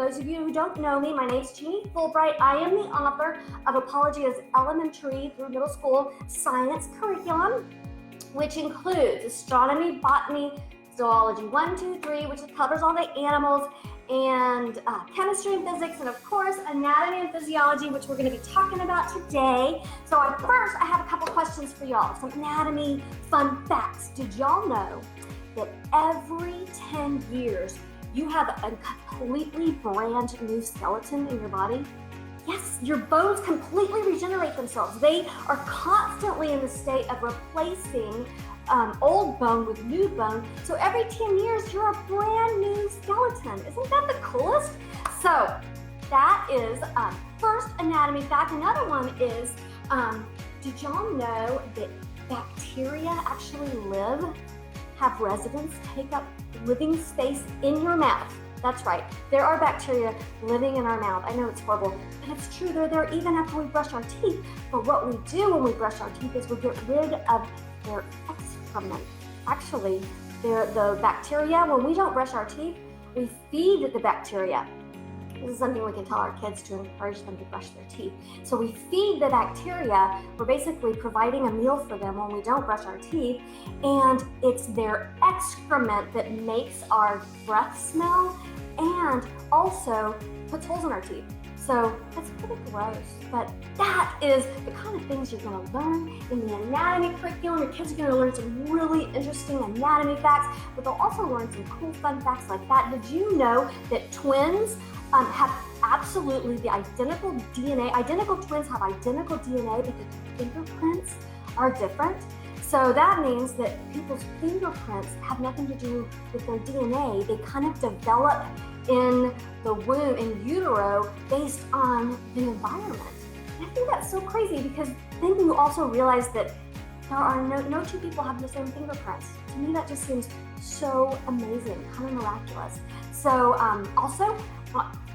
those of you who don't know me, my name is Jeannie Fulbright. I am the author of Apologia's elementary through middle school science curriculum, which includes astronomy, botany, zoology 1, 2, 3, which covers all the animals, and chemistry and physics, and of course, anatomy and physiology, which we're going to be talking about today. So first, I have a couple questions for y'all. Some anatomy fun facts. Did y'all know that every 10 years, you have a completely brand new skeleton in your body? Yes, your bones completely regenerate themselves. They are constantly in the state of replacing old bone with new bone. So every 10 years, you're a brand new skeleton. Isn't that the coolest? So that is first anatomy fact. Another one is, did y'all know that bacteria actually have residence, take up living space in your mouth? That's right. There are bacteria living in our mouth. I know it's horrible, but it's true. They're there even after we brush our teeth. But what we do when we brush our teeth is we get rid of their excrement. Actually, the bacteria, when we don't brush our teeth, we feed the bacteria. This is something we can tell our kids to encourage them to brush their teeth. So we feed the bacteria. We're basically providing a meal for them when we don't brush our teeth. And it's their excrement that makes our breath smell and also puts holes in our teeth. So that's pretty gross, but that is the kind of things you're going to learn in the anatomy curriculum. Your kids are going to learn some really interesting anatomy facts, but they'll also learn some cool fun facts like that. Did you know that twins have absolutely the identical DNA? Identical twins have identical DNA, but the fingerprints are different. So that means that people's fingerprints have nothing to do with their DNA. They kind of develop in the womb, in utero, based on the environment. And I think that's so crazy, because then you also realize that there are no two people have the same fingerprints. To me, that just seems so amazing, kind of miraculous. So also,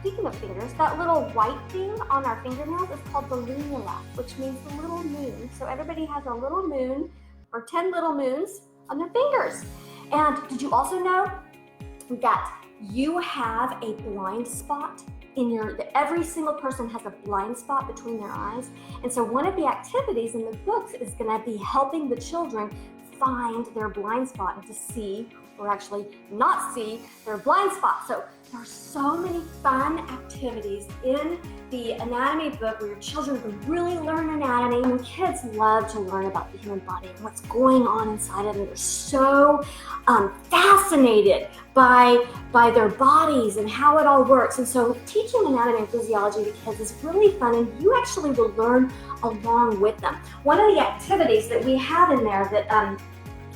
speaking of fingers, that little white thing on our fingernails is called the lunula, which means the little moon. So everybody has a little moon, or 10 little moons on their fingers. And did you also know that you have a blind spot every single person has a blind spot between their eyes? And so one of the activities in the books is going to be helping the children find their blind spot and to see, or actually not see, their blind spot. So there are so many fun activities in the anatomy book where your children can really learn anatomy. And kids love to learn about the human body and what's going on inside of it. They're so fascinated by their bodies and how it all works. And so teaching anatomy and physiology to kids is really fun, and you actually will learn along with them. One of the activities that we have in there that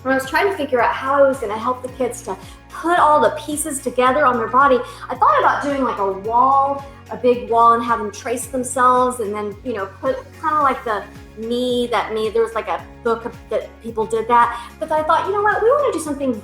when I was trying to figure out how I was going to help the kids to put all the pieces together on their body, I thought about doing like a big wall, and have them trace themselves, and then, put kind of like the me. There was like a book that people did that. But I thought, you know what, we want to do something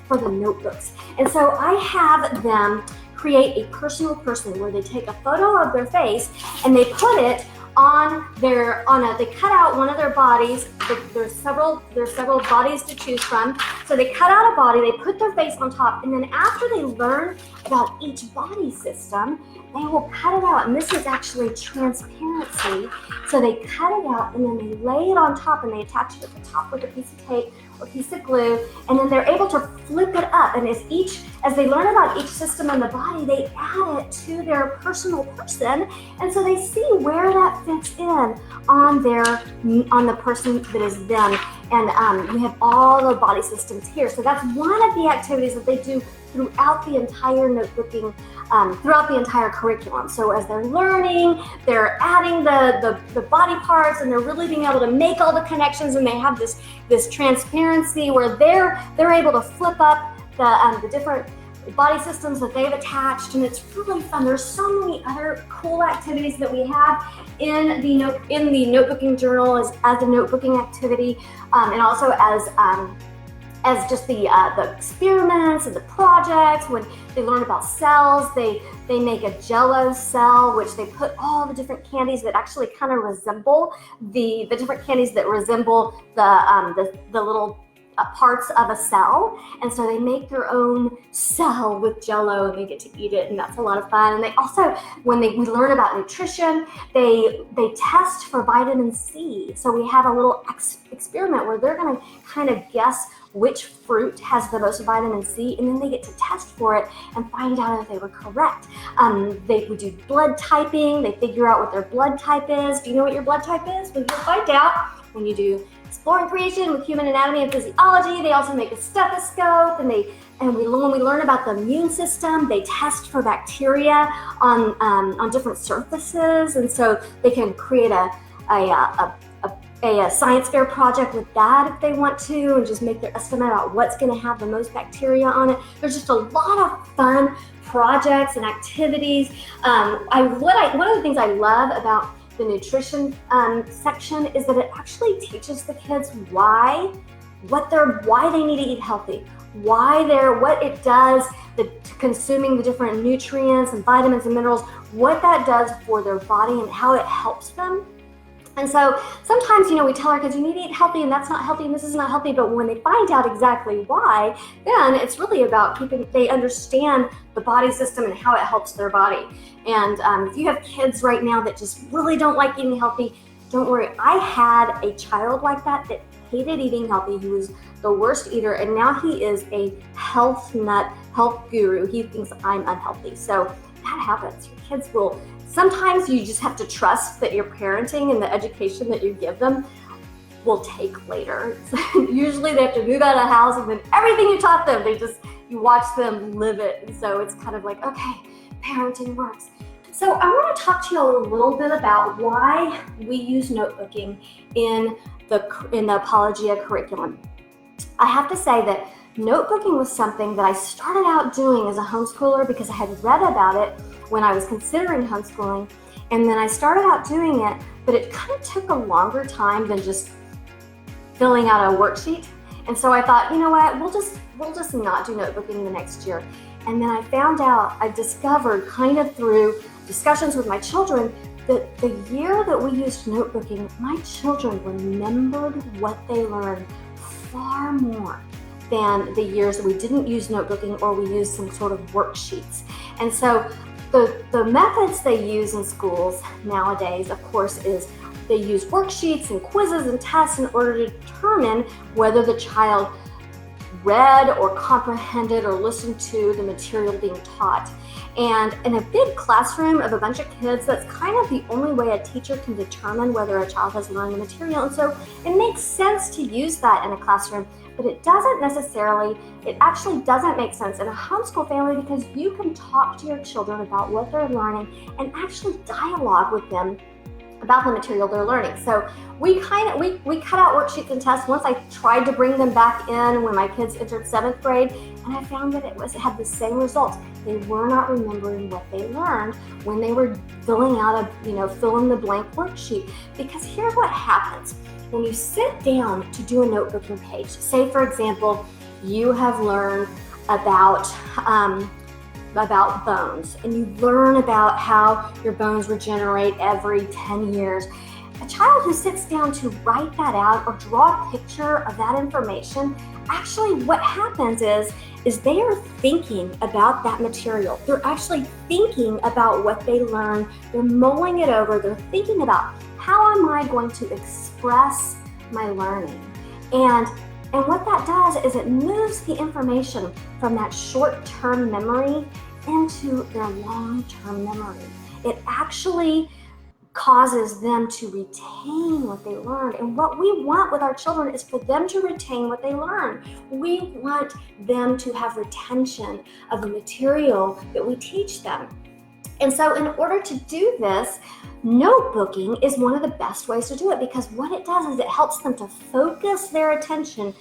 for the notebooks. And so I have them create a personal person where they take a photo of their face and they put it they cut out one of their bodies. There's several bodies to choose from. So they cut out a body, they put their face on top, and then after they learn about each body system, they will cut it out. And this is actually transparency. So they cut it out and then they lay it on top, and they attach it at the top with a piece of tape or piece of glue, and then they're able to flip it up. And as they learn about each system in the body, they add it to their personal person, and so they see where that fits in on the person that is them. And we have all the body systems here. So that's one of the activities that they do throughout the entire notebooking, throughout the entire curriculum. So as they're learning, they're adding the body parts, and they're really being able to make all the connections, and they have this transparency where they're able to flip up the different body systems that they've attached, and it's really fun. There's so many other cool activities that we have in the notebooking journal as a notebooking activity, and also as just the experiments and the projects. When they learn about cells, they make a Jell-O cell, which they put all the different candies that actually kind of resemble the different candies that resemble the little parts of a cell, and so they make their own cell with Jell-O, and they get to eat it, and that's a lot of fun. And they also, when we learn about nutrition, they test for vitamin C. So we have a little experiment where they're going to kind of guess which fruit has the most vitamin C, and then they get to test for it and find out if they were correct. They would do blood typing. They figure out what their blood type is. Do you know what your blood type is? Well, you'll find out when you do Exploring Creation with Human Anatomy and Physiology. They also make a stethoscope, and when we learn about the immune system, they test for bacteria on different surfaces, and so they can create a science fair project with that if they want to, and just make their estimate about what's going to have the most bacteria on it. There's just a lot of fun projects and activities. One of the things I love about the nutrition section is that it actually teaches the kids why they need to eat healthy, what it does, consuming the different nutrients and vitamins and minerals, what that does for their body and how it helps them. And so sometimes, we tell our kids, you need to eat healthy, and that's not healthy, and this is not healthy. But when they find out exactly why, then it's really about they understand the body system and how it helps their body. And if you have kids right now that just really don't like eating healthy, don't worry. I had a child like that hated eating healthy. He was the worst eater, and now he is a health guru. He thinks I'm unhealthy. So that happens. Your kids will. Sometimes you just have to trust that your parenting and the education that you give them will take later. Usually they have to move out of the house, and then everything you taught them, you watch them live it. And so it's kind of like, okay, parenting works. So I want to talk to you a little bit about why we use notebooking in the Apologia curriculum. I have to say that notebooking was something that I started out doing as a homeschooler because I had read about it when I was considering homeschooling, and then I started out doing it, but it kind of took a longer time than just filling out a worksheet. And so I thought, you know what, we'll just not do notebooking the next year. And then I discovered kind of through discussions with my children that the year that we used notebooking, my children remembered what they learned far more than the years that we didn't use notebooking or we used some sort of worksheets. And so the methods they use in schools nowadays, of course, is they use worksheets and quizzes and tests in order to determine whether the child read or comprehended or listened to the material being taught. And in a big classroom of a bunch of kids, that's kind of the only way a teacher can determine whether a child has learned the material. And so it makes sense to use that in a classroom, but it actually doesn't make sense in a homeschool family, because you can talk to your children about what they're learning and actually dialogue with them about the material they're learning. So we cut out worksheets and tests. Once I tried to bring them back in when my kids entered 7th grade, and I found that it had the same results. They were not remembering what they learned when they were filling out fill in the blank worksheet. Because here's what happens. When you sit down to do a notebooking page, say for example, you have learned about bones, and you learn about how your bones regenerate every 10 years. A child who sits down to write that out or draw a picture of that information, actually what happens is they are thinking about that material. They're actually thinking about what they learned. They're mulling it over. They're thinking about, how am I going to express my learning? And what that does is it moves the information from that short-term memory into their long-term memory. It actually causes them to retain what they learned. And what we want with our children is for them to retain what they learn. We want them to have retention of the material that we teach them. And so in order to do this, notebooking is one of the best ways to do it, because what it does is it helps them to focus their attention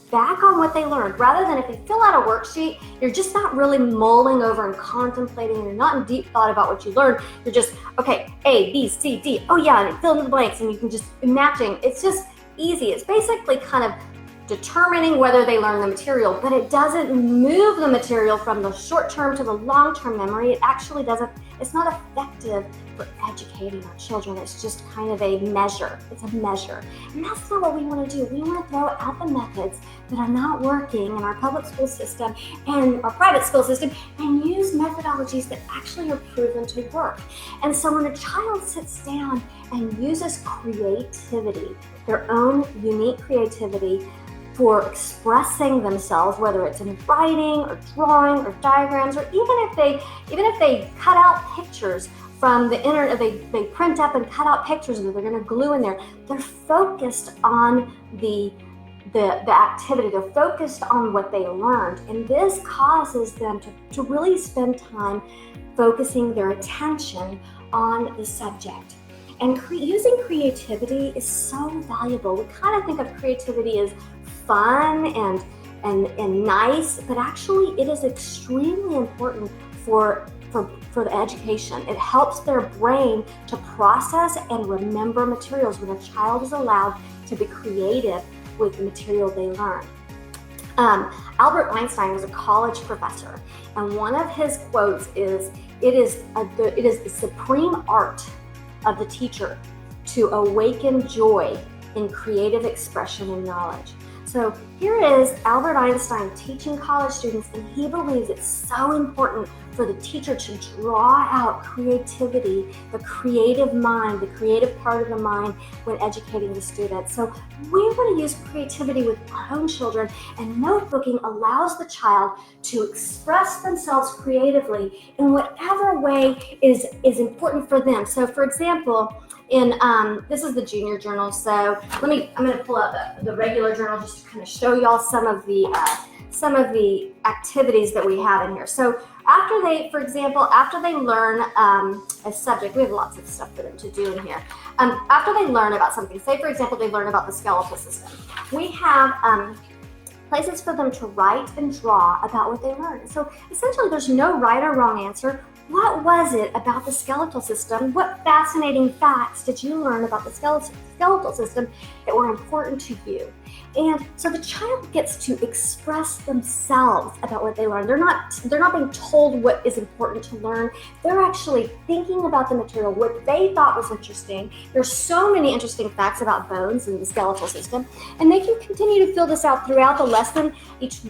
back on what they learned. Rather than if you fill out a worksheet, you're just not really mulling over and contemplating. You're not in deep thought about what you learned. You're just, okay, A, B, C, D. Oh yeah, and fill in the blanks, and you can just imagine. It's just easy. It's basically kind of determining whether they learn the material, but it doesn't move the material from the short-term to the long-term memory. It actually doesn't, it's not effective for educating our children. It's just kind of a measure. It's a measure. And that's not what we want to do. We want to throw out the methods that are not working in our public school system and our private school system and use methodologies that actually are proven to work. And so when a child sits down and uses creativity, their own unique creativity, for expressing themselves, whether it's in writing or drawing or diagrams, or even if they cut out pictures from the internet, they print up and cut out pictures that they're going to glue in there. They're focused on the activity. They're focused on what they learned, and this causes them to really spend time focusing their attention on the subject. And using creativity is so valuable. We kind of think of creativity as fun and nice, but actually it is extremely important for the education. It helps their brain to process and remember materials when a child is allowed to be creative with the material they learn. Albert Einstein was a college professor, and one of his quotes is, it is the supreme art of the teacher to awaken joy in creative expression and knowledge. So here is Albert Einstein teaching college students, and he believes it's so important for the teacher to draw out creativity, the creative mind, the creative part of the mind when educating the students. So we want to use creativity with our own children, and notebooking allows the child to express themselves creatively in whatever way is important for them. So for example, this is the junior journal, so I'm going to pull out the regular journal just to kind of show y'all some of the activities that we have in here. So after they learn a subject, we have lots of stuff for them to do in here. After they learn about something, say for example they learn about the skeletal system, we have places for them to write and draw about what they learned. So essentially there's no right or wrong answer. What was it about the skeletal system? What fascinating facts did you learn about the skeletal system that were important to you? And so the child gets to express themselves about what they learned. They're not being told what is important to learn. They're actually thinking about the material, what they thought was interesting. There's so many interesting facts about bones and the skeletal system, and they can continue to fill this out throughout the lesson each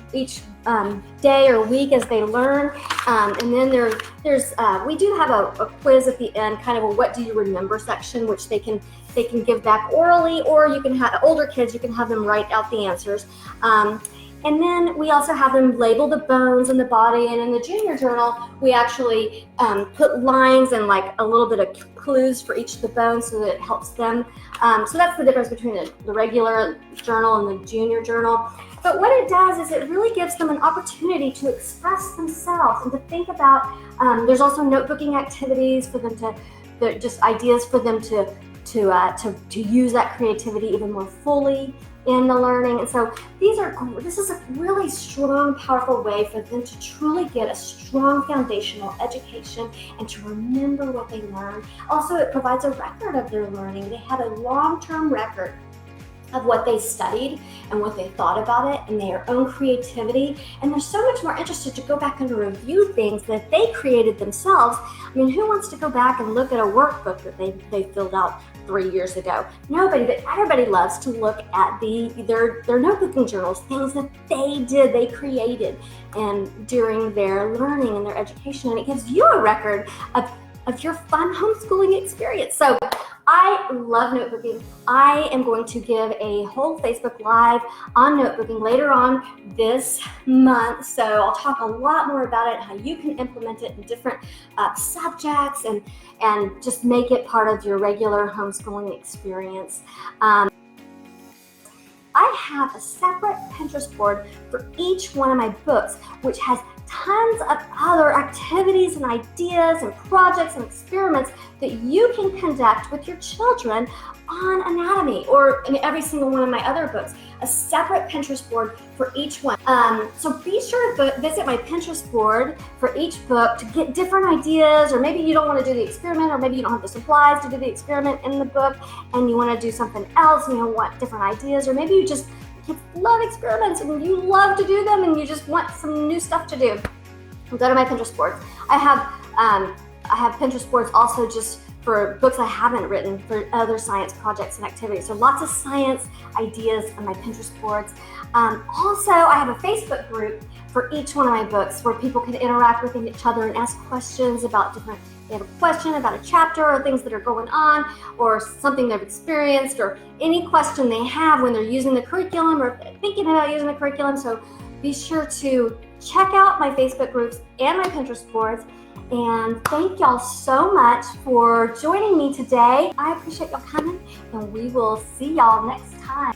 day or week as they learn. And then we do have a quiz at the end, kind of a what do you remember section, which they can give back orally, or you can have older kids, you can have them write out the answers. And then we also have them label the bones and the body. And in the junior journal, we actually put lines and like a little bit of clues for each of the bones so that it helps them. So that's the difference between the regular journal and the junior journal. But what it does is it really gives them an opportunity to express themselves and to think about, there's also notebooking activities for them just ideas for them to use that creativity even more fully in the learning. And so this is a really strong, powerful way for them to truly get a strong foundational education and to remember what they learned. Also, it provides a record of their learning. They have a long-term record of what they studied and what they thought about it and their own creativity. And they're so much more interested to go back and review things that they created themselves. I mean, who wants to go back and look at a workbook that they filled out 3 years ago? Nobody, but everybody loves to look at their notebooking journals, things that they created and during their learning and their education. And it gives you a record of your fun homeschooling experience. So I love notebooking. I am going to give a whole Facebook Live on notebooking later on this month. So I'll talk a lot more about it, how you can implement it in different subjects and just make it part of your regular homeschooling experience. I have a separate Pinterest board for each one of my books, which has tons of other activities and ideas and projects and experiments that you can conduct with your children on anatomy, or in every single one of my other books, a separate Pinterest board for each one. So be sure to visit my Pinterest board for each book to get different ideas, or maybe you don't want to do the experiment, or maybe you don't have the supplies to do the experiment in the book and you want to do something else and you want different ideas, or maybe you just love experiments and you love to do them and you just want some new stuff to do, go to my Pinterest boards. I have Pinterest boards also just for books I haven't written, for other science projects and activities. So lots of science ideas on my Pinterest boards. Also, I have a Facebook group for each one of my books where people can interact with each other and ask questions about different, they have a question about a chapter or things that are going on or something they've experienced or any question they have when they're using the curriculum or thinking about using the curriculum. So be sure to check out my Facebook groups and my Pinterest boards. And thank y'all so much for joining me today. I appreciate y'all coming, and we will see y'all next time.